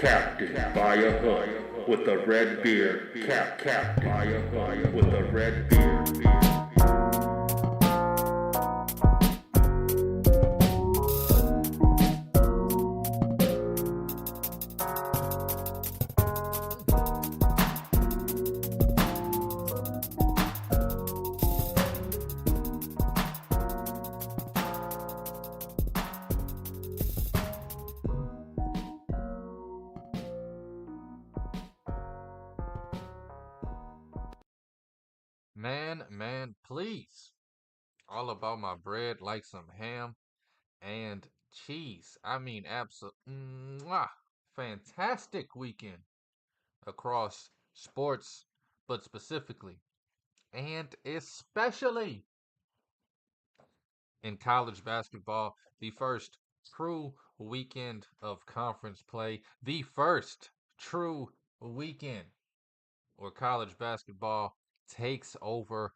captain by a hood with a red beard. Captain by a hood with a red beard. Man, please. All about my bread like some ham and cheese. I mean, absolutely fantastic weekend across sports, but specifically and especially in college basketball, the first true weekend of conference play, the first true weekend where college basketball takes over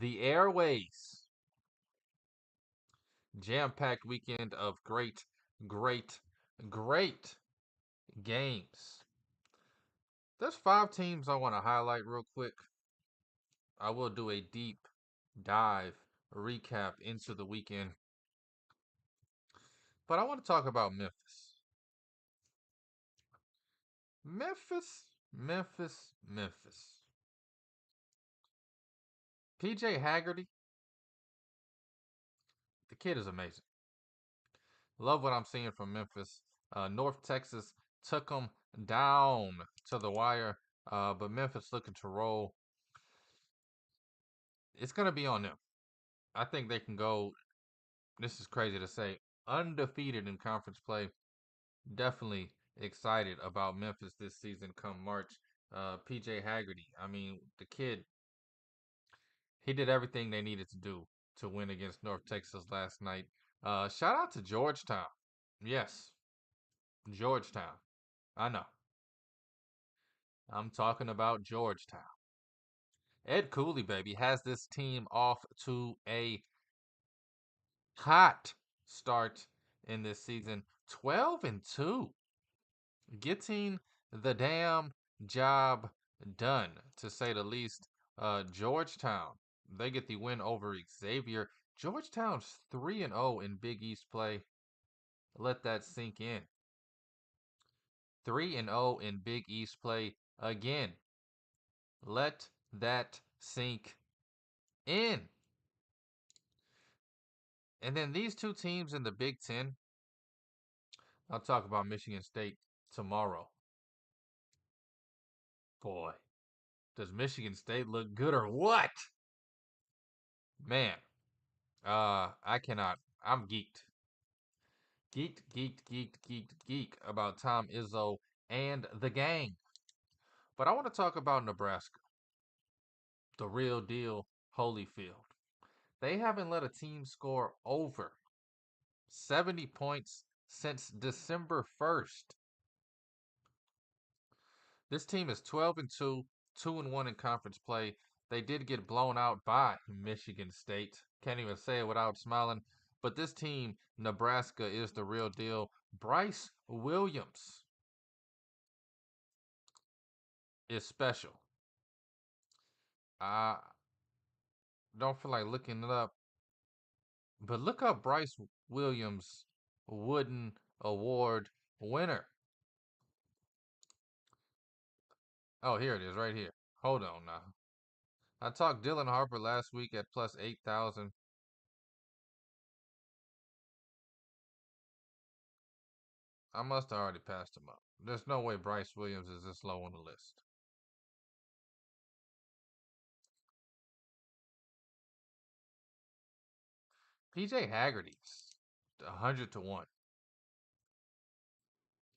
the airways. Jam-packed weekend of great games. There's 5 teams I want to highlight real quick. I will do a deep dive recap into the weekend. But I want to talk about Memphis. Memphis. PJ Haggerty, the kid is amazing. Love what I'm seeing from Memphis. North Texas took them down to the wire, but Memphis looking to roll. It's going to be on them. I think they can go, this is crazy to say, undefeated in conference play. Definitely excited about Memphis this season come March. PJ Haggerty, I mean, the kid, he did everything they needed to do to win against North Texas last night. Shout out to Georgetown. Yes, Georgetown. I know. I'm talking about Georgetown. Ed Cooley, baby, has this team off to a hot start in this season. 12-2. Getting the damn job done, to say the least. Georgetown, they get the win over Xavier. Georgetown's 3-0 in Big East play. Let that sink in. 3-0 in Big East play again. Let that sink in. And then these 2 teams in the Big Ten, I'll talk about Michigan State tomorrow. Boy, does Michigan State look good or what? Man, I cannot. I'm geeked. Geeked about Tom Izzo and the gang. But I want to talk about Nebraska. The real deal, Holyfield. They haven't let a team score over 70 points since December 1st. This team is 12-2, 2-1 in conference play. They did get blown out by Michigan State. Can't even say it without smiling. But this team, Nebraska, is the real deal. Bryce Williams is special. I don't feel like looking it up, but look up Bryce Williams Wooden Award winner. Oh, here it is right here. Hold on now. I talked Dylan Harper last week at plus 8,000. I must have already passed him up. There's no way Bryce Williams is this low on the list. PJ Haggerty's 100-1.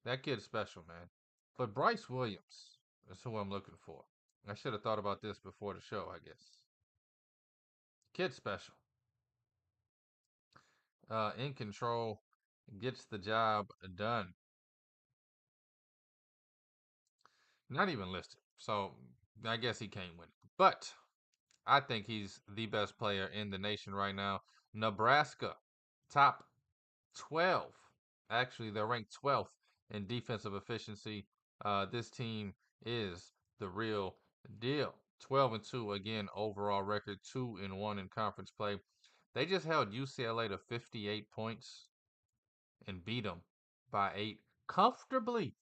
That kid's special, man. But Bryce Williams is who I'm looking for. I should have thought about this before the show, I guess. Kid's special. In control, gets the job done. Not even listed. So I guess he can't win it. But I think he's the best player in the nation right now. Nebraska, top 12. Actually, they're ranked 12th in defensive efficiency. This team is the real deal. 12-2 again overall record, 2-1 in conference play. They just held UCLA to 58 points and beat them by 8 comfortably.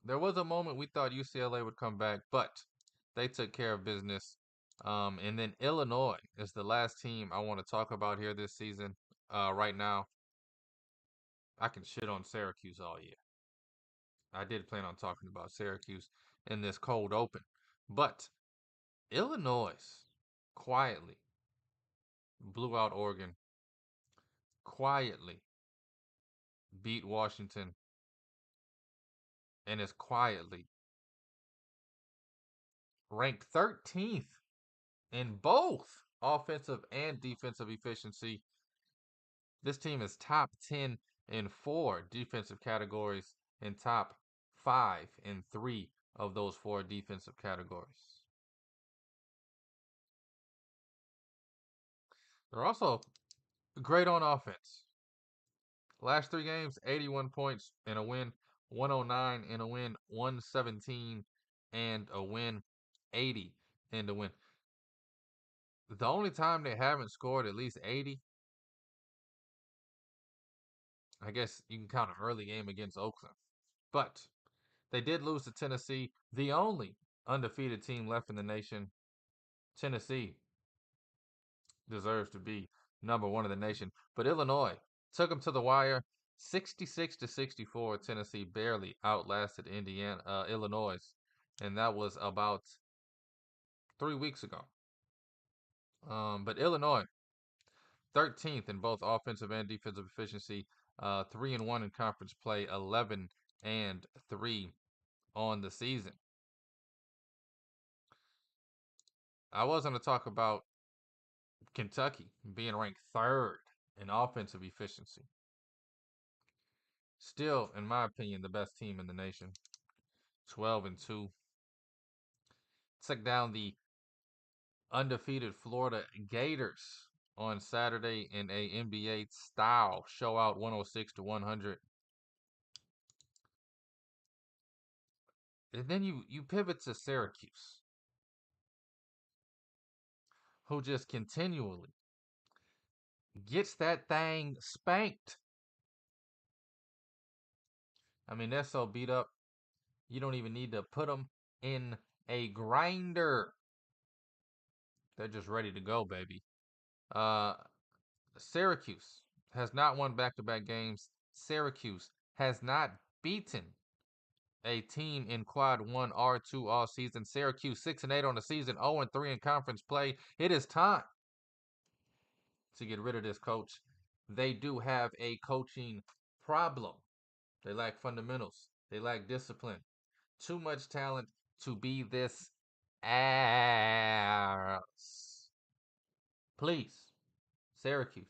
There was a moment we thought UCLA would come back, but they took care of business. And then Illinois is the last team I want to talk about here this season. Right now, I can shit on Syracuse all year. I did plan on talking about Syracuse in this cold open, but Illinois quietly blew out Oregon, quietly beat Washington, and is quietly ranked 13th in both offensive and defensive efficiency. This team is top 10 in 4 defensive categories and top 5 in 3 of those 4 defensive categories. They're also great on offense. Last 3 games, 81 points in a win, 109 in a win, 117 and a win, 80 in the win. The only time they haven't scored at least 80, I guess you can count an early game against Oakland. But they did lose to Tennessee, the only undefeated team left in the nation. Tennessee deserves to be number 1 in the nation. But Illinois took them to the wire, 66-64. Tennessee barely outlasted Illinois, and that was about 3 weeks ago. But Illinois, 13th in both offensive and defensive efficiency, 3-1 in conference play, 11-3 on the season. I was going to talk about Kentucky being ranked 3rd in offensive efficiency. Still, in my opinion, the best team in the nation. 12-2. Took down the undefeated Florida Gators on Saturday in a NBA style showout, 106-100. And then you pivot to Syracuse, who just continually gets that thing spanked. I mean, they're so beat up, you don't even need to put them in a grinder. They're just ready to go, baby. Syracuse has not won back-to-back games. Syracuse has not beaten a team in Quad 1 R2 all season. Syracuse 6-8 on the season, 0-3 in conference play. It is time to get rid of this coach. They do have a coaching problem. They lack fundamentals. They lack discipline. Too much talent to be this ass. Please, Syracuse,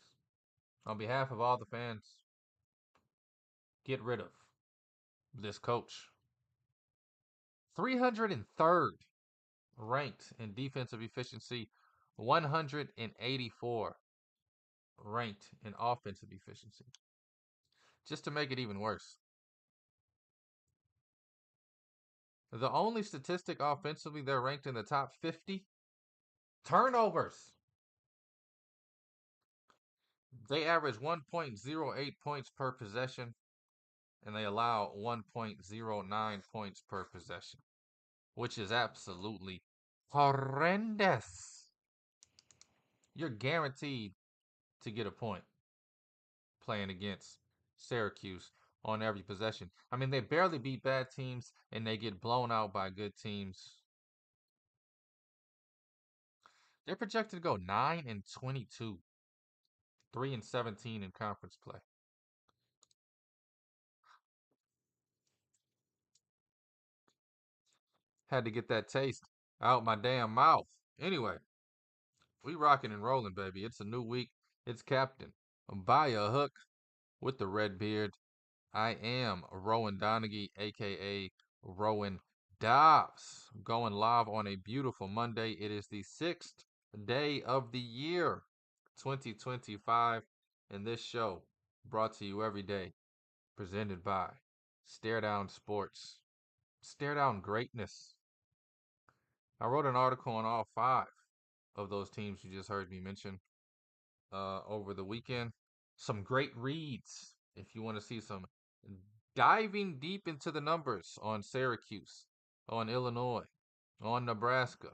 on behalf of all the fans, get rid of this coach. 303rd ranked in defensive efficiency, 184 ranked in offensive efficiency. Just to make it even worse, the only statistic offensively they're ranked in the top 50, turnovers. They average 1.08 points per possession, and they allow 1.09 points per possession, which is absolutely horrendous. You're guaranteed to get a point playing against Syracuse on every possession. I mean, they barely beat bad teams, and they get blown out by good teams. They're projected to go 9-22, 3-17 in conference play. Had to get that taste out my damn mouth. Anyway, we rocking and rolling, baby. It's a new week. It's Captain by a hook with the red beard. I am Rowan Donaghy, aka Rowan Dobbs, going live on a beautiful Monday. It is the 6th day of the year, 2025, and this show brought to you every day, presented by Stare Down Sports. stare down greatness. I wrote an article on all 5 of those teams you just heard me mention over the weekend. Some great reads if you want to see some diving deep into the numbers on Syracuse, on Illinois, on Nebraska,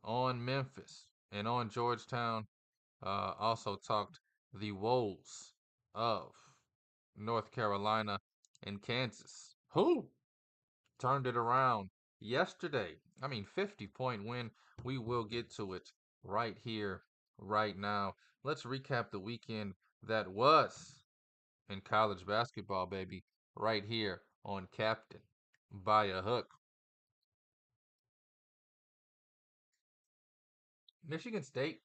on Memphis, and on Georgetown. Also talked the woes of North Carolina and Kansas. Who turned it around yesterday? 50-point win. We will get to it right here, right now. Let's recap the weekend that was in college basketball, baby, right here on Captain by a Hook. Michigan State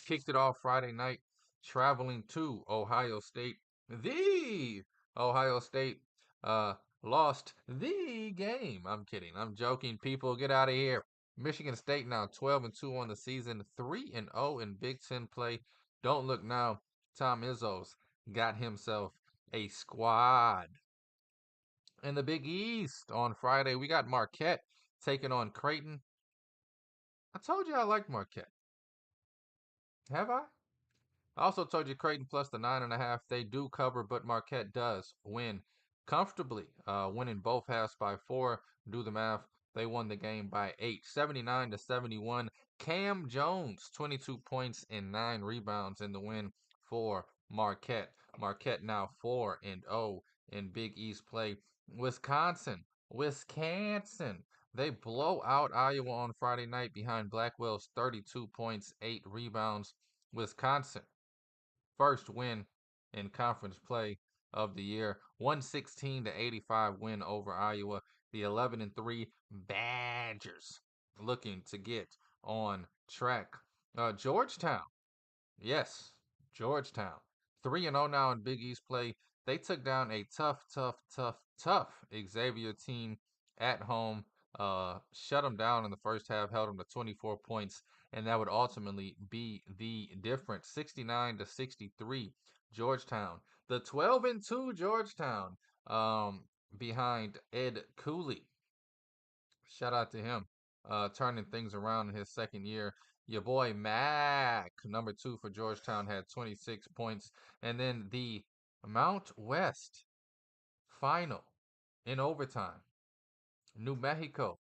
kicked it off Friday night, traveling to Ohio State. The Ohio State uh, lost the game. I'm kidding. I'm joking. People, get out of here. Michigan State now 12-2 on the season, 3-0 in Big Ten play. Don't look now. Tom Izzo's got himself a squad. In the Big East on Friday, we got Marquette taking on Creighton. I told you I liked Marquette. Have I? I also told you Creighton plus the 9.5. They do cover, but Marquette does win comfortably, winning both halves by 4. Do the math. They won the game by 8, 79-71. Cam Jones, 22 points and 9 rebounds in the win for Marquette. Marquette now 4-0 in Big East play. Wisconsin. They blow out Iowa on Friday night behind Blackwell's 32 points, 8 rebounds. Wisconsin first win in conference play of the year. 116-85 win over Iowa. The 11-3 Badgers looking to get on track. Georgetown. Yes, Georgetown. 3-0 now in Big East play. They took down a tough Xavier team at home. Shut them down in the first half, held them to 24 points, and that would ultimately be the difference. 69-63, Georgetown. The 12-2 Georgetown, behind Ed Cooley. Shout out to him, turning things around in his second year. Your boy Mac, number 2 for Georgetown, had 26 points. And then the Mount West final in overtime. New Mexico,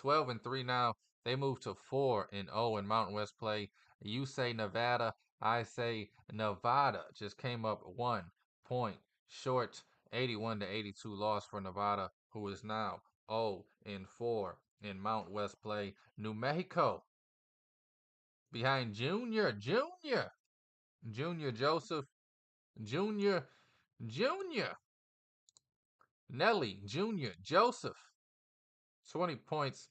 12-3 now. They move to 4-0 in Mountain West play. You say Nevada, I say Nevada. Just came up 1 point short. 81-82 loss for Nevada, who is now 0-4 in Mountain West play. New Mexico behind Junior Joseph, Junior Nelly Junior Joseph. 20 points,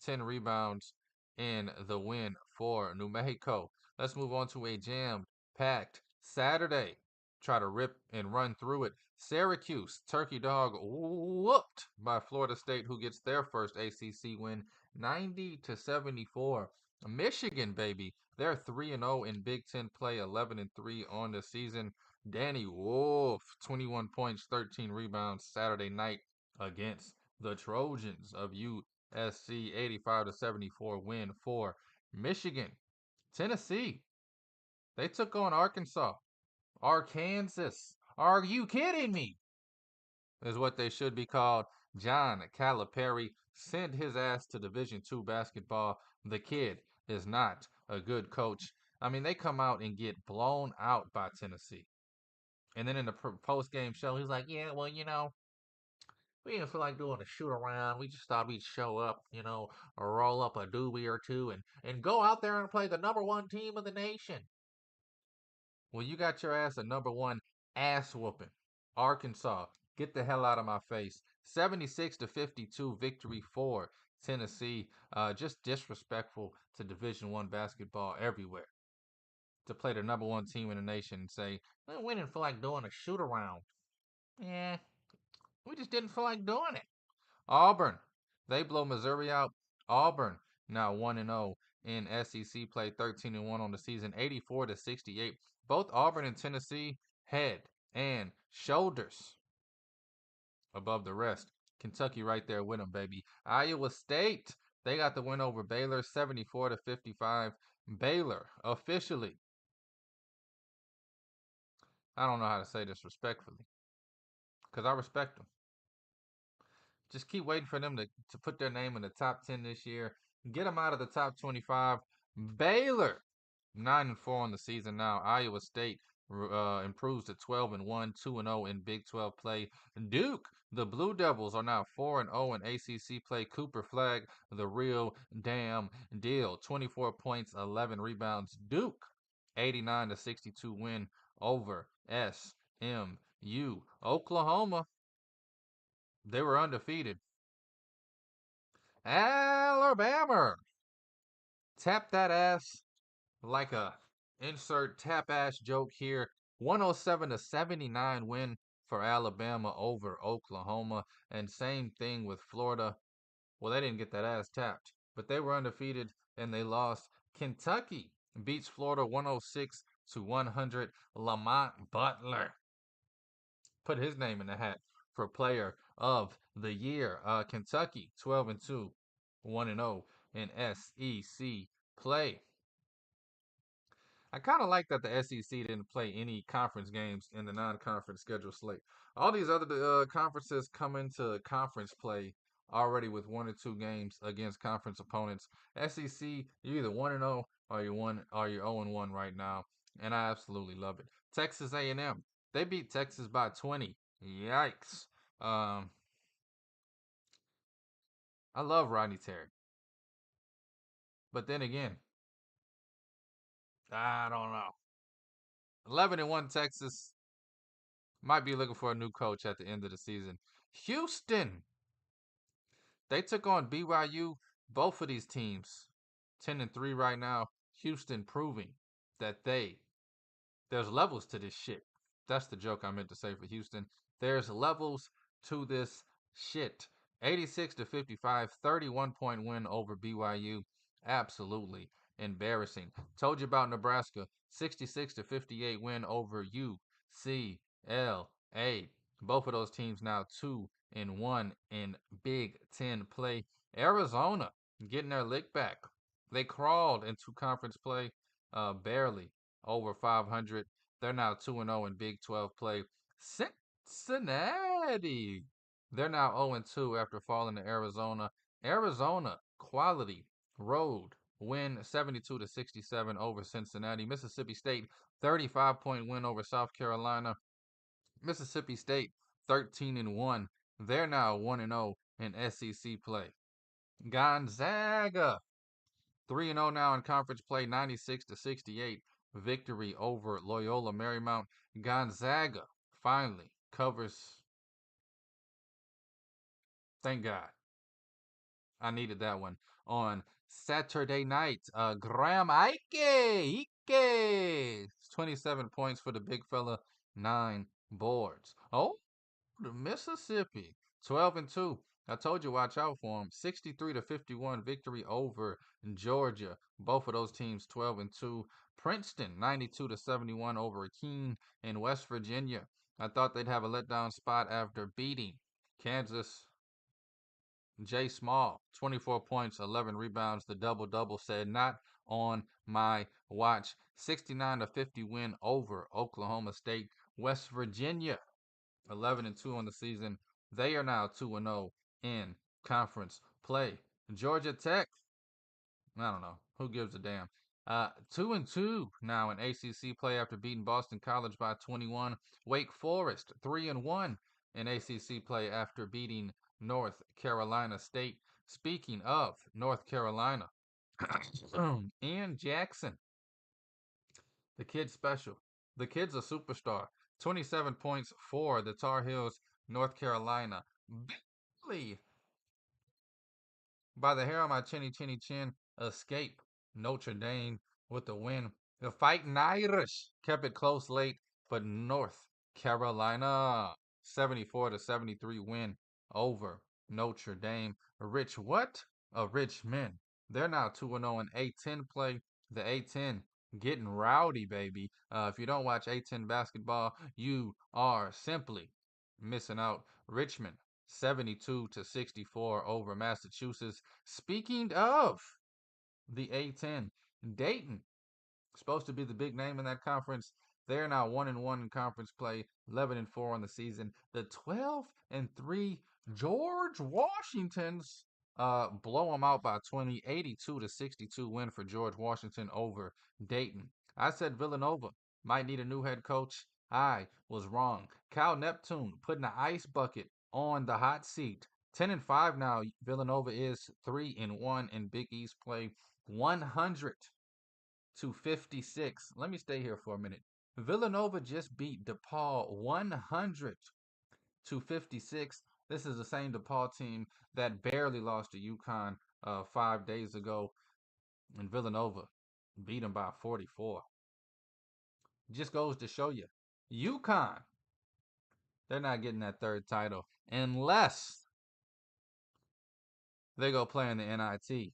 10 rebounds in the win for New Mexico. Let's move on to a jam-packed Saturday. Try to rip and run through it. Syracuse, Turkey Dog whooped by Florida State, who gets their first ACC win, 90-74. Michigan, baby, they're 3-0 in Big Ten play, 11-3 on the season. Danny Wolf, 21 points, 13 rebounds Saturday night against the Trojans of USC. 85-74 win for Michigan. Tennessee, they took on Arkansas. Arkansas. Are you kidding me? Is what they should be called. John Calipari sent his ass to Division II basketball. The kid is not a good coach. They come out and get blown out by Tennessee. And then in the post-game show, he's like, yeah, well, we didn't feel like doing a shoot around. We just thought we'd show up, or roll up a doobie or two and go out there and play the number 1 team of the nation. Well, you got your ass a number 1 ass whooping. Arkansas, get the hell out of my face. 76-52 victory for Tennessee. Just disrespectful to Division I basketball everywhere. To play the number 1 team in the nation and say, well, we didn't feel like doing a shoot around. Yeah, we just didn't feel like doing it. Auburn, they blow Missouri out. Auburn now 1-0 in SEC play, 13-1 on the season, 84-68. Both Auburn and Tennessee head and shoulders above the rest. Kentucky right there with them, baby. Iowa State, they got the win over Baylor, 74-55. Baylor officially, I don't know how to say this respectfully, because I respect them. Just keep waiting for them to put their name in the top 10 this year. Get them out of the top 25. Baylor, 9-4 on the season now. Iowa State improves to 12-1, 2-0 in Big 12 play. Duke, the Blue Devils are now 4-0 in ACC play. Cooper Flag, the real damn deal. 24 points, 11 rebounds. Duke, 89-62 win over SMU. Oklahoma, they were undefeated. Alabama, tap that ass like a insert tap ass joke here. 107-79 win for Alabama over Oklahoma. And same thing with Florida. Well, they didn't get that ass tapped, but they were undefeated and they lost. Kentucky beats Florida 106-100. Lamont Butler put his name in the hat for player of the year. Kentucky 12-2, 1-0 in SEC play. I kind of like that the SEC didn't play any conference games in the non-conference schedule slate. All these other conferences come into conference play already with 1 or 2 games against conference opponents. SEC, you're either 1-0 or you're 0-1 right now, and I absolutely love it. Texas A&M, they beat Texas by 20. Yikes! I love Rodney Terry, but then again, I don't know. 11-1 Texas might be looking for a new coach at the end of the season. Houston, they took on BYU. Both of these teams, 10-3 right now. Houston proving that there's levels to this shit. That's the joke I meant to say for Houston. There's levels to this shit. 86-55, 31-point win over BYU. Absolutely embarrassing. Told you about Nebraska. 66-58 win over UCLA. Both of those teams now 2-1 in Big Ten play. Arizona getting their lick back. They crawled into conference play barely over 500. They're now 2-0 in Big 12 play. Cincinnati, they're now 0-2 after falling to Arizona. Arizona, quality road win 72-67 over Cincinnati. Mississippi State, 35-point win over South Carolina. Mississippi State, 13-1. They're now 1-0 in SEC play. Gonzaga, 3-0 now in conference play, 96-68 victory over Loyola Marymount. Gonzaga finally covers. Thank God. I needed that one. On Saturday night, Graham Ike, 27 points for the big fella, 9 boards. Oh, the Mississippi, 12-2. I told you watch out for them. 63-51 victory over Georgia. Both of those teams 12-2. Princeton 92-71 over Keene in West Virginia. I thought they'd have a letdown spot after beating Kansas. Jay Small, 24 points, 11 rebounds. The double-double said, not on my watch. 69-50 win over Oklahoma State. West Virginia, 11-2 on the season. They are now 2-0 in conference play. Georgia Tech, I don't know. Who gives a damn? 2-2 now in ACC play after beating Boston College by 21. Wake Forest, 3-1 in ACC play after beating North Carolina State. Speaking of North Carolina, Ian Jackson, the kid's special. The kid's a superstar. 27 points for the Tar Heels, North Carolina. Barely by the hair on my chinny chin, escape Notre Dame with the win. The Fighting Irish kept it close late, but North Carolina 74-73 win over Notre Dame. Rich what? A Richmond. They're now 2-0 in A10 play. The A10 getting rowdy, baby. If you don't watch A10 basketball, you are simply missing out. Richmond 72-64 over Massachusetts. Speaking of the A10, Dayton, supposed to be the big name in that conference. They're now 1-1 in conference play, 11-4 on the season. The 12-3 George Washingtons blow them out by 20, 82-62 win for George Washington over Dayton. I said Villanova might need a new head coach. I was wrong. Cal Neptune putting an ice bucket on the hot seat. 10-5 now. Villanova is 3-1 in Big East play. 100-56. Let me stay here for a minute. Villanova just beat DePaul 100-56. This is the same DePaul team that barely lost to UConn 5 days ago, and Villanova beat them by 44. Just goes to show you, UConn, they're not getting that third title unless they go play in the NIT.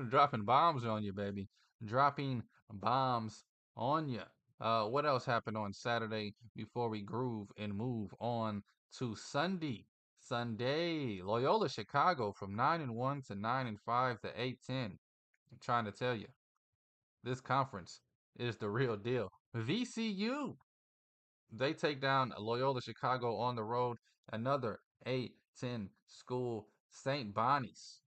Dropping bombs on you, baby. Dropping bombs on you. What else happened on Saturday before we groove and move on to Sunday? Sunday, Loyola Chicago from 9-1 to 9-5 to 8-10. I'm trying to tell you, this conference is the real deal. VCU, they take down Loyola Chicago on the road. Another 8-10 school, St. Bonnie's.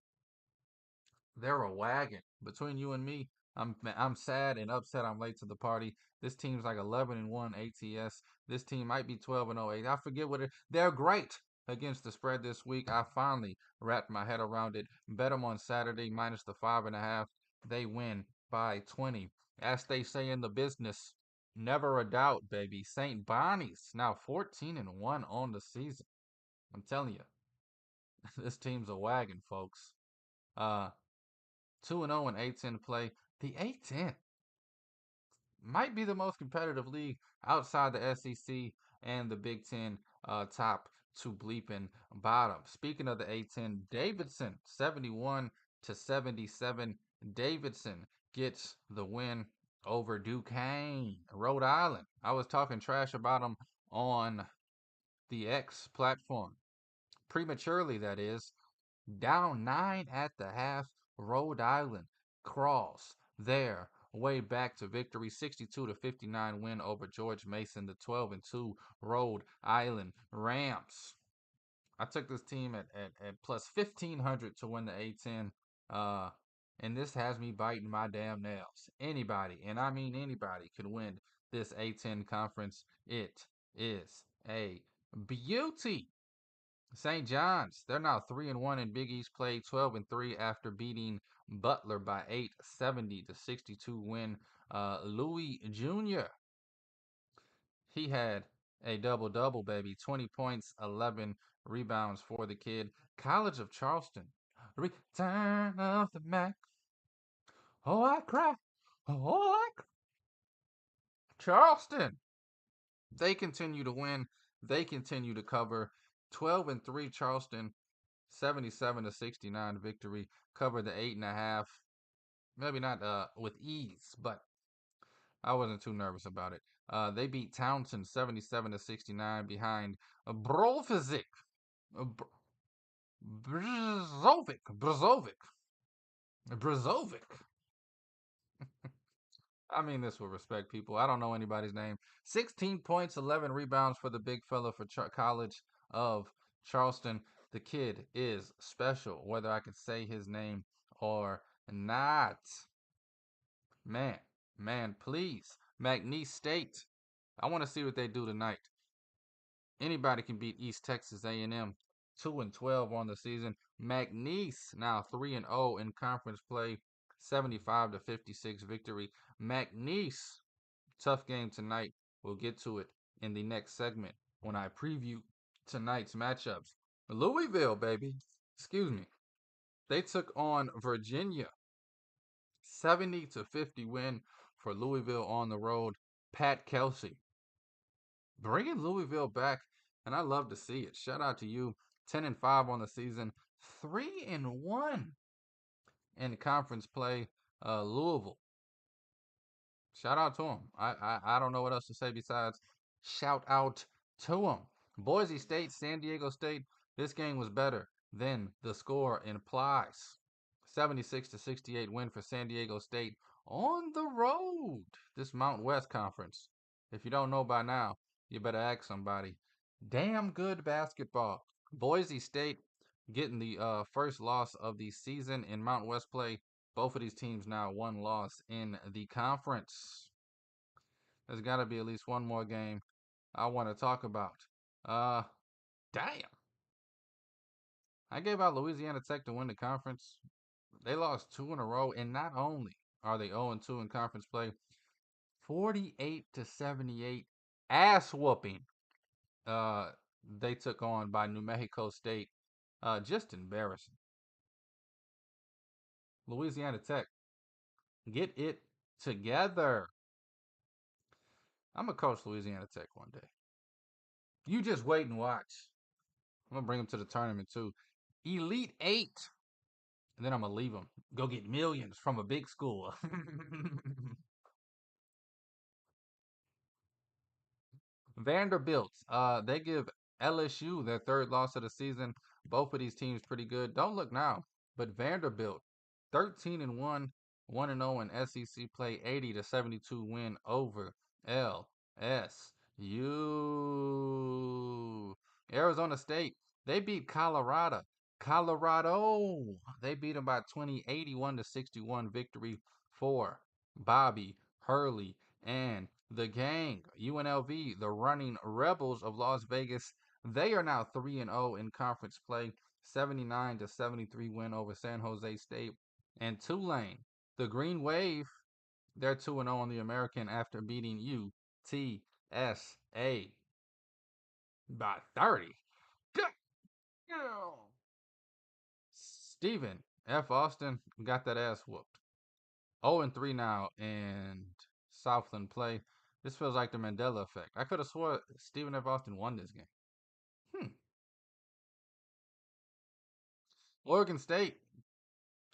They're a wagon. Between you and me, I'm sad and upset I'm late to the party. This team's like 11-1 ATS. This team might be 12-0 I forget what it. They're great against the spread this week. I finally wrapped my head around it. Bet them on Saturday minus the 5.5. They win by 20. As they say in the business, never a doubt, baby. St. Bonnie's now 14-1 on the season. I'm telling you, this team's a wagon, folks. 2-0 in A10 play. The A10 might be the most competitive league outside the SEC and the Big Ten top to bleeping bottom. Speaking of the A10, Davidson 71-77. Davidson gets the win over Duquesne, Rhode Island. I was talking trash about them on the X platform. Prematurely, that is. Down 9 at the half, Rhode Island crawls their way back to victory. 62-59 win over George Mason, the 12-2 Rhode Island Rams. I took this team at plus 1,500 to win the A10. And this has me biting my damn nails. Anybody, and I mean anybody, can win this A10 conference. It is a beauty. St. John's, they're now 3-1 in Big East play, 12-3 after beating Butler by 8, 70-62 win. Louis Jr., he had a double-double, baby. 20 points, 11 rebounds for the kid. College of Charleston, return of the Mac. Oh, I cry. Oh, I cry. Charleston, they continue to win. They continue to cover. 12-3 Charleston, 77-69 victory. Cover the 8.5. Maybe not with ease, but I wasn't too nervous about it. They beat Townsend 77-69 behind Brofizik. Brzovic. I mean this with respect, people. I don't know anybody's name. 16 points, 11 rebounds for the big fella for College of Charleston. The kid is special, whether I can say his name or not. Man, please. McNeese State. I want to see what they do tonight. Anybody can beat East Texas A&M. 2-12 on the season. McNeese now 3-0 in conference play. 75-56 victory. McNeese, tough game tonight. We'll get to it in the next segment when I preview tonight's matchups. Louisville, baby. Excuse me. They took on Virginia. 70-50 win for Louisville on the road. Pat Kelsey bringing Louisville back, and I love to see it. Shout out to you. 10-5 on the season. 3-1 in conference play. Louisville. Shout out to him. I don't know what else to say besides shout out to him. Boise State, San Diego State. This game was better than the score implies. 76-68 win for San Diego State on the road. This Mountain West Conference. If you don't know by now, you better ask somebody. Damn good basketball. Boise State getting the first loss of the season in Mountain West play. Both of these teams now one loss in the conference. There's got to be at least one more game I want to talk about. Damn. I gave out Louisiana Tech to win the conference. They lost 2 in a row, and not only are they 0-2 in conference play, 48-78 ass whooping. They took on by New Mexico State. Just embarrassing. Louisiana Tech, get it together. I'm gonna coach Louisiana Tech one day. You just wait and watch. I'm gonna bring them to the tournament too. Elite Eight. And then I'm gonna leave them. Go get millions from a big school. Vanderbilt. They give LSU their third loss of the season. Both of these teams pretty good. Don't look now, but Vanderbilt, 13-1, 1-0 in SEC play, 80-72 win over LSU. Arizona State, they beat Colorado. They beat them by 20, 81-61 victory for Bobby Hurley and the gang. UNLV, the running Rebels of Las Vegas, they are now 3-0 in conference play, 79-73 win over San Jose State. And Tulane, the Green Wave, they're 2-0 on the American after beating UTSA by 30. Stephen F. Austin got that ass whooped. 0-3 now in Southland play. This feels like the Mandela effect. I could have swore Stephen F. Austin won this game. Oregon State,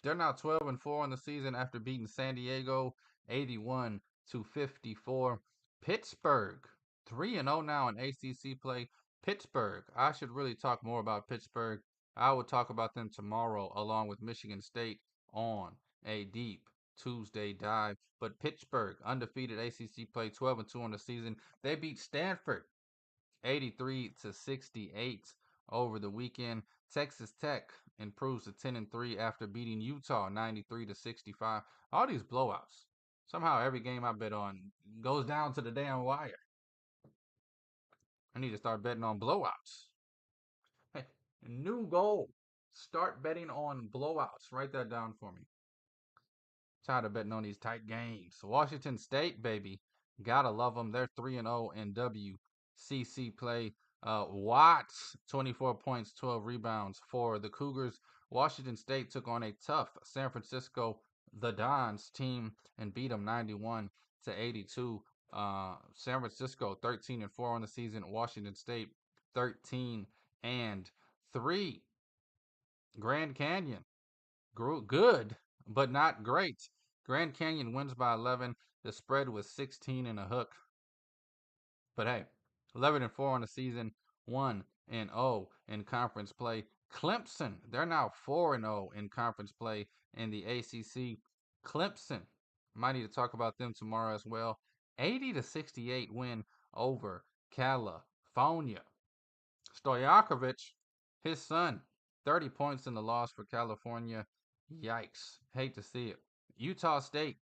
they're now 12-4 on the season after beating San Diego 81-54. Pittsburgh, 3-0 now in ACC play. Pittsburgh, I should really talk more about Pittsburgh. I will talk about them tomorrow along with Michigan State on a deep Tuesday dive. But Pittsburgh, undefeated ACC play, 12-2 on the season. They beat Stanford 83-68 over the weekend. Texas Tech improves to 10-3 after beating Utah 93-65. All these blowouts. Somehow every game I bet on goes down to the damn wire. I need to start betting on blowouts. Hey, new goal. Start betting on blowouts. Write that down for me. Tired of betting on these tight games. Washington State, baby. Gotta love them. They're 3-0 in WCC play. Watts, 24 points, 12 rebounds for the Cougars. Washington State took on a tough San Francisco, the Dons team, and beat them 91-82. San Francisco, 13-4 on the season. Washington State, 13-3. Grand Canyon, good, but not great. Grand Canyon wins by 11. The spread was 16 and a hook. But hey, 11-4 on the season, 1-0 in conference play. Clemson, they're now 4-0 in conference play in the ACC. Clemson, might need to talk about them tomorrow as well. 80-68 win over California. Stojakovic, his son, 30 points in the loss for California. Yikes. Hate to see it. Utah State.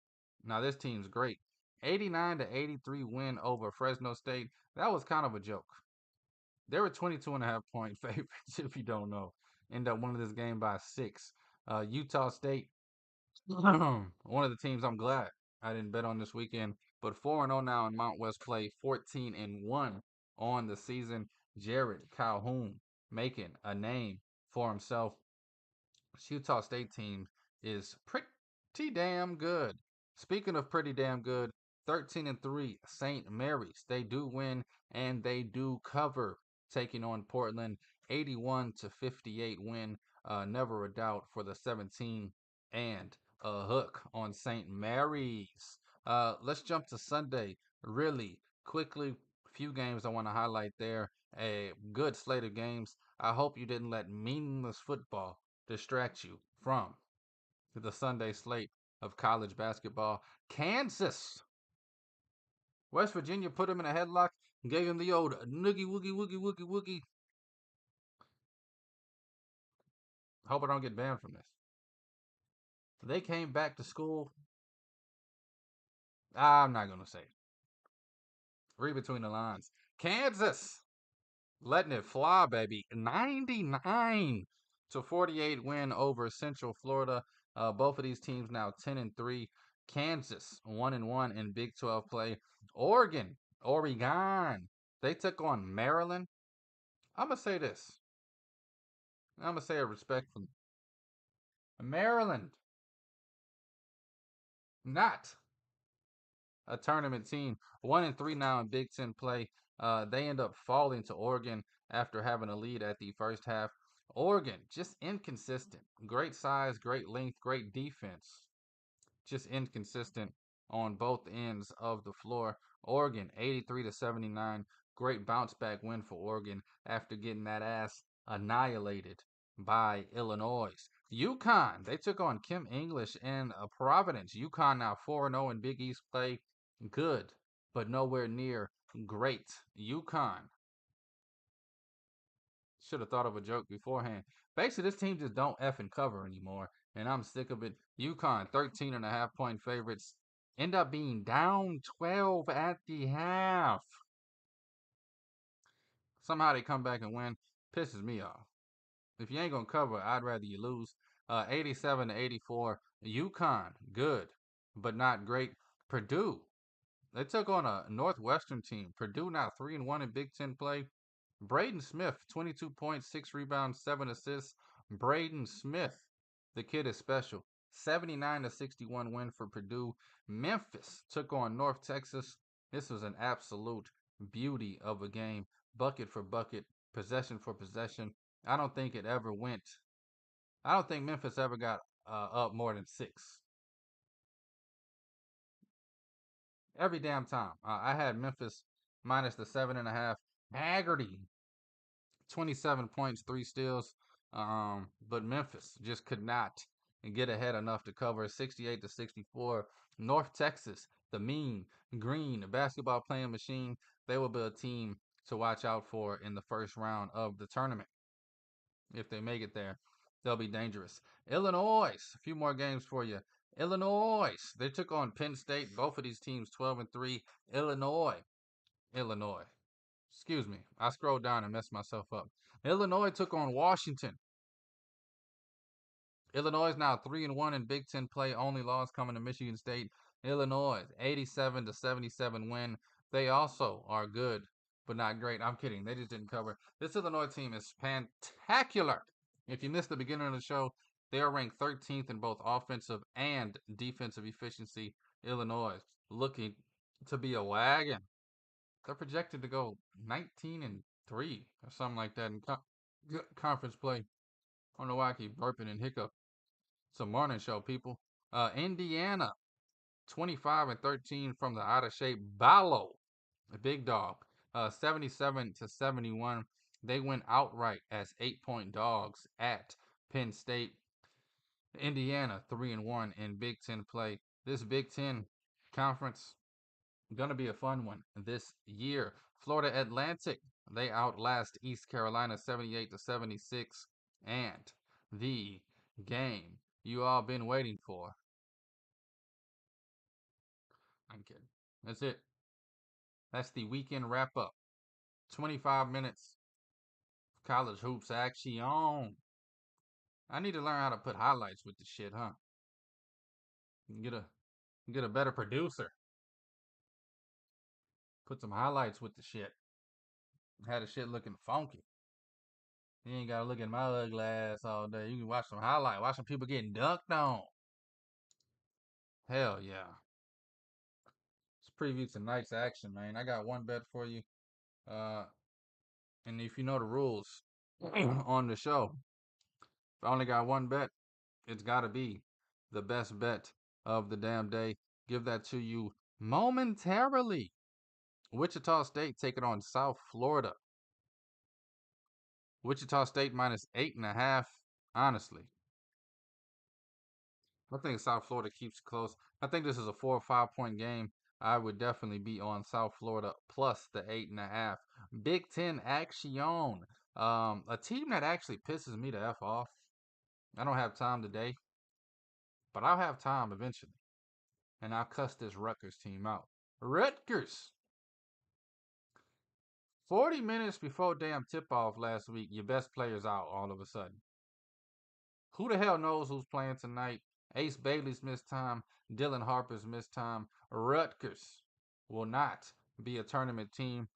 Now this team's great. 89-83 win over Fresno State. That was kind of a joke. They were 22.5 point favorites, if you don't know. End up winning this game by 6. Utah State, one of the teams I'm glad I didn't bet on this weekend. But 4-0 now in Mount West play. 14-1 on the season. Jared Calhoun making a name for himself. This Utah State team is pretty damn good. Speaking of pretty damn good, 13-3 St. Mary's. They do win and they do cover, taking on Portland. 81-58 win. Never a doubt for the 17 and a hook on St. Mary's. Let's jump to Sunday really quickly. Few games I want to highlight there. A good slate of games. I hope you didn't let meaningless football distract you from the Sunday slate of college basketball. Kansas, West Virginia put him in a headlock and gave him the old noogie woogie woogie woogie woogie. Hope I don't get banned from this. They came back to school. I'm not going to say it. Read between the lines. Kansas letting it fly, baby. 99-48 win over Central Florida. Both of these teams now 10-3. Kansas 1-1 in Big 12 play. Oregon. They took on Maryland. I'm gonna say this. I'm gonna say it respectfully. Maryland, not a tournament team. 1-3 now in Big 10 play. They end up falling to Oregon after having a lead at the first half. Oregon, just inconsistent. Great size, great length, great defense. Just inconsistent on both ends of the floor. Oregon, 83-79. Great bounce back win for Oregon after getting that ass annihilated by Illinois. UConn, they took on Kim English and Providence. UConn now 4-0 in Big East play. Good, but nowhere near great. UConn. Should have thought of a joke beforehand. Basically, this team just don't effing cover anymore, and I'm sick of it. UConn, 13.5-point favorites, end up being down 12 at the half. Somehow they come back and win. Pisses me off. If you ain't gonna cover, I'd rather you lose. 87-84. UConn, good, but not great. Purdue, they took on a Northwestern team. Purdue now 3-1 in Big Ten play. Braden Smith, 22 points, 6 rebounds, 7 assists. Braden Smith, the kid is special. 79-61 win for Purdue. Memphis took on North Texas. This was an absolute beauty of a game. Bucket for bucket, possession for possession. I don't think Memphis ever got up more than 6. Every damn time. I had Memphis minus the 7.5. Haggerty, 27 points, 3 steals. But Memphis just could not get ahead enough to cover. 68-64. North Texas, the mean green basketball playing machine. They will be a team to watch out for in the first round of the tournament. If they make it there, they'll be dangerous. Illinois, a few more games for you. Illinois, they took on Penn State. Both of these teams 12-3. Illinois. Excuse me. I scrolled down and messed myself up. Illinois took on Washington. Illinois now 3-1 in Big Ten play. Only loss coming to Michigan State. Illinois 87-77 win. They also are good, but not great. I'm kidding. They just didn't cover. This Illinois team is fantacular. If you missed the beginning of the show, they are ranked 13th in both offensive and defensive efficiency. Illinois looking to be a wagon. They're projected to go 19-3 or something like that in conference play. I don't know why I keep burping and hiccup. It's a morning show, people. Indiana, 25-13 from the out of shape Ballo, a big dog. 77-71. They went outright as 8-point dogs at Penn State. Indiana 3-1 in Big Ten play. This Big Ten conference gonna be a fun one this year. Florida Atlantic, they outlast East Carolina 78-76, and the game you all been waiting for. I'm kidding. That's it. That's the weekend wrap up. 25 minutes of college hoops action. I need to learn how to put highlights with the shit, huh? Get a better producer. Put some highlights with the shit. Had the shit looking funky. You ain't gotta look at my ugly ass all day. You can watch some highlight. Watch some people getting dunked on. Hell yeah. Let's preview tonight's action, man. I got one bet for you. And if you know the rules on the show, if I only got one bet, it's gotta be the best bet of the damn day. Give that to you momentarily. Wichita State taking on South Florida. Wichita State minus 8.5. Honestly, I think South Florida keeps it close. I think this is a 4 or 5 point game. I would definitely be on South Florida plus the 8.5. Big Ten action. A team that actually pisses me the F off. I don't have time today, but I'll have time eventually. And I'll cuss this Rutgers team out. Rutgers! 40 minutes before damn tip off last week, your best player's out all of a sudden. Who the hell knows who's playing tonight? Ace Bailey's missed time. Dylan Harper's missed time. Rutgers will not be a tournament team.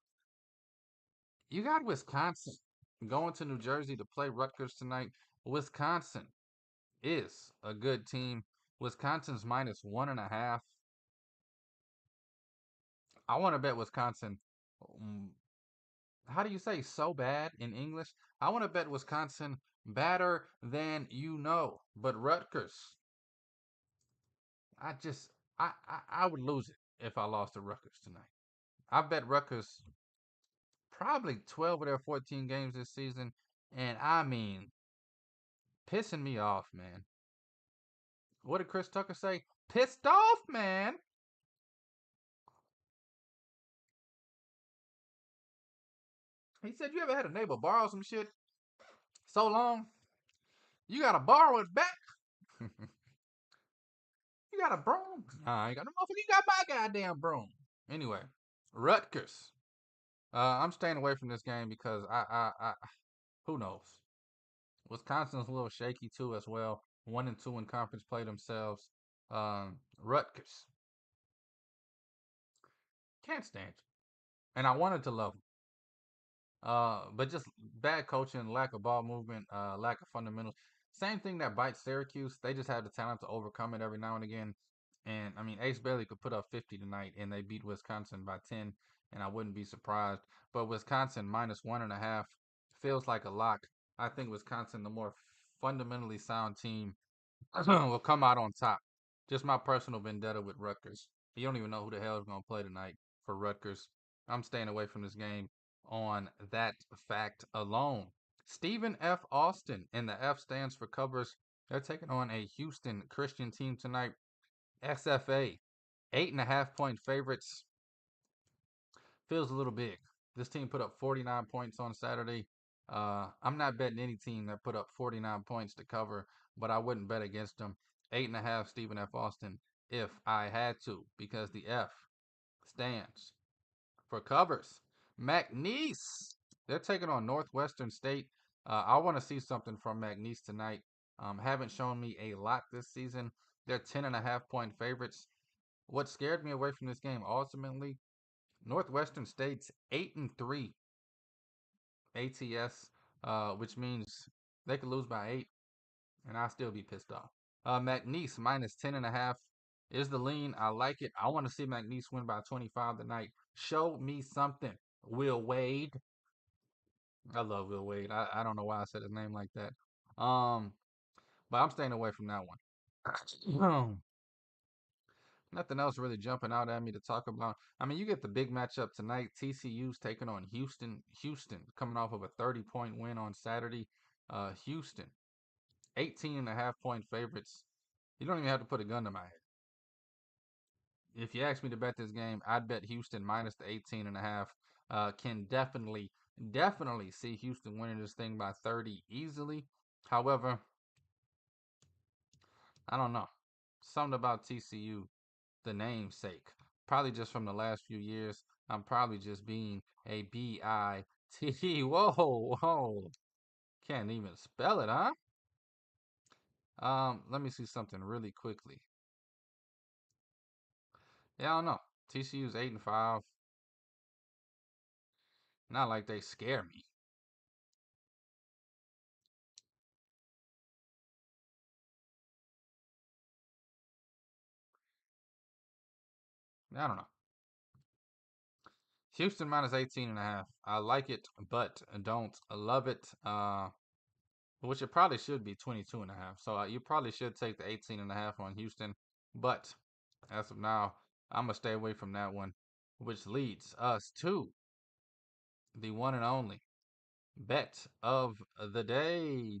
You got Wisconsin going to New Jersey to play Rutgers tonight. Wisconsin is a good team. Wisconsin's minus 1.5. I want to bet Wisconsin. How do you say so bad in English? I want to bet Wisconsin better than you know. But Rutgers, I just I would lose it if I lost to Rutgers tonight. I bet Rutgers probably 12 of their 14 games this season, and I mean pissing me off, man. What did Chris Tucker say? Pissed off, man. He said, "You ever had a neighbor borrow some shit so long you gotta borrow it back? You got a broom? Nah, I ain't got no motherfucker. You got my goddamn broom." Anyway, Rutgers. I'm staying away from this game because who knows? Wisconsin's a little shaky too as well. 1-2 in conference play themselves. Rutgers. Can't stand you. And I wanted to love them. But just bad coaching, lack of ball movement, lack of fundamentals. Same thing that bites Syracuse. They just have the talent to overcome it every now and again. And I mean, Ace Bailey could put up 50 tonight, and they beat Wisconsin by 10, and I wouldn't be surprised. But Wisconsin minus 1.5 feels like a lock. I think Wisconsin, the more fundamentally sound team, will come out on top. Just my personal vendetta with Rutgers. You don't even know who the hell is going to play tonight for Rutgers. I'm staying away from this game on that fact alone. Stephen F. Austin, and the F stands for covers. They're taking on a Houston Christian team tonight. SFA, 8.5 point favorites. Feels a little big. This team put up 49 points on Saturday. I'm not betting any team that put up 49 points to cover, but I wouldn't bet against them. 8.5 Stephen F. Austin if I had to, because the F stands for covers. McNeese, they're taking on Northwestern State. I want to see something from McNeese tonight. Haven't shown me a lot this season. They're 10.5 point favorites. What scared me away from this game ultimately, Northwestern State's 8-3 ATS, which means they could lose by 8, and I'll still be pissed off. McNeese minus 10.5 is the lean. I like it. I want to see McNeese win by 25 tonight. Show me something. Will Wade. I love Will Wade. I don't know why I said his name like that. But I'm staying away from that one. Nothing else really jumping out at me to talk about. I mean, you get the big matchup tonight. TCU's taking on Houston. Houston coming off of a 30-point win on Saturday. Houston, 18.5 point favorites. You don't even have to put a gun to my head. If you ask me to bet this game, I'd bet Houston minus the 18.5. Can definitely see Houston winning this thing by 30 easily. However, I don't know. Something about TCU, the namesake. Probably just from the last few years. I'm probably just being a B-I-T. Whoa, whoa. Can't even spell it, huh? Let me see something really quickly. Yeah, I don't know. TCU's 8-5. Not like they scare me. I don't know. Houston minus 18.5. I like it, but don't love it. Which it probably should be 22.5. So you probably should take the 18.5 on Houston. But as of now, I'm going to stay away from that one. which leads us to the one and only bet of the day.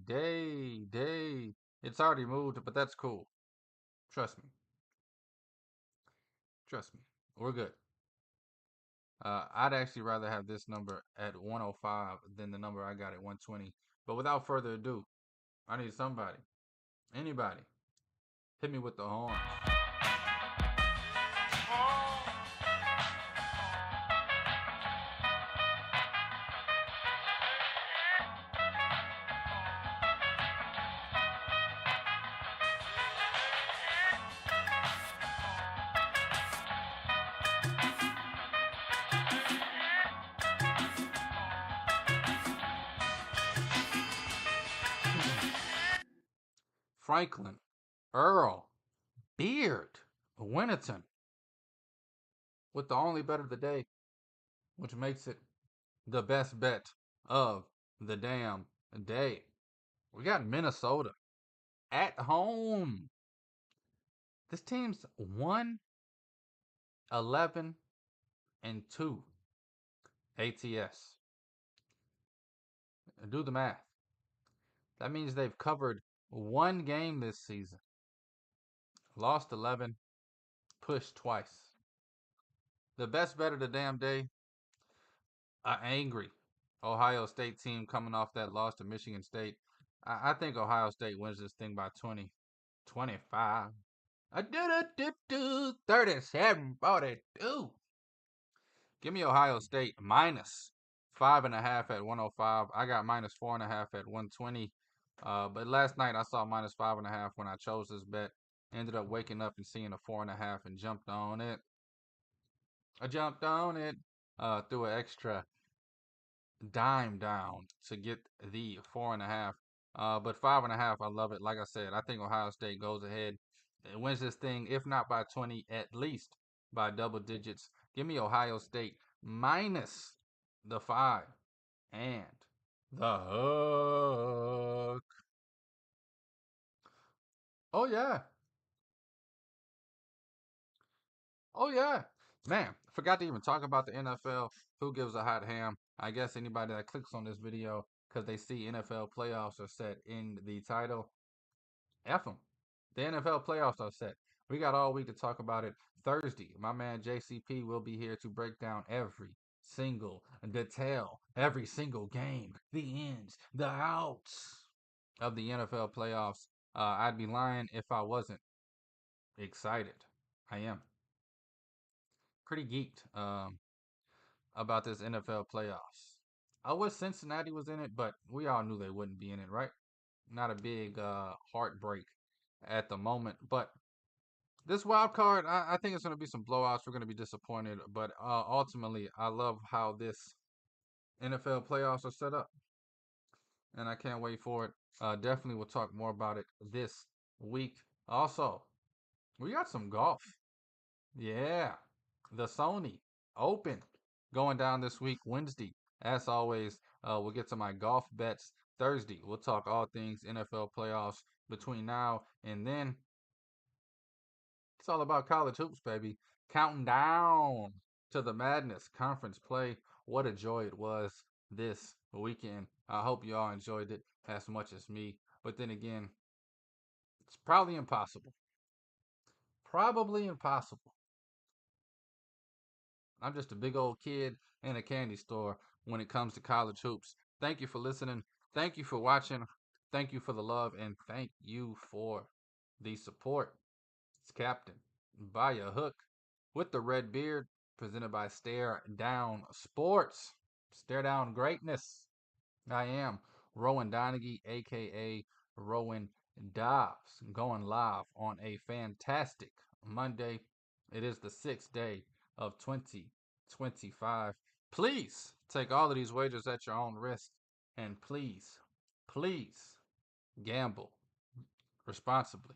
It's already moved, but that's cool. Trust me. We're good. I'd actually rather have this number at 105 than the number I got at 120. But without further ado, I need somebody, anybody, hit me with the horn. Franklin, Earl, Beardwinaton with the only bet of the day, which makes it the best bet of the damn day. We got Minnesota at home. This team's 1-11-2 ATS. Do the math. That means they've covered one game this season. Lost 11, pushed twice. The best bet of the damn day, an angry Ohio State team coming off that loss to Michigan State. I think Ohio State wins this thing by 20, 25. 37-42. Give me Ohio State minus 5.5 at 105. I got minus 4.5 at 120. But last night I saw minus 5.5 when I chose this bet. Ended up waking up and seeing a 4.5 and jumped on it. I jumped on it. Threw an extra dime down to get the 4.5. But 5.5, I love it. Like I said, I think Ohio State goes ahead and wins this thing, if not by 20, at least by double digits. Give me Ohio State minus the 5 and the hook. Oh yeah. Man, forgot to even talk about the NFL. Who gives a hot ham? I guess anybody that clicks on this video because they see NFL playoffs are set in the title. F them. The NFL playoffs are set. We got all week to talk about it. Thursday, my man JCP will be here to break down every single detail, every single game, the ins, the outs of the NFL playoffs. I'd be lying if I wasn't excited. I am pretty geeked about this NFL playoffs. I wish Cincinnati was in it, but we all knew they wouldn't be in it, right? Not a big heartbreak at the moment, but this wild card, I think it's going to be some blowouts. We're going to be disappointed, but ultimately, I love how this NFL playoffs are set up, and I can't wait for it. Definitely, we'll talk more about it this week. Also, we got some golf. Yeah, the Sony Open going down this week, Wednesday. As always, we'll get to my golf bets Thursday. We'll talk all things NFL playoffs between now and then. It's all about college hoops, baby. Counting down to the madness conference play. What a joy it was this weekend. I hope you all enjoyed it as much as me. But then again, it's probably impossible. Probably impossible. I'm just a big old kid in a candy store when it comes to college hoops. Thank you for listening. Thank you for watching. Thank you for the love. And thank you for the support. It's Captain by a hook with the red beard, presented by Stare Down Sports. Stare Down Greatness. I am Rowan Donaghy, aka Rowan Dobbs, going live on a fantastic Monday. It is the 6th day of 2025. Please take all of these wagers at your own risk, and please gamble responsibly.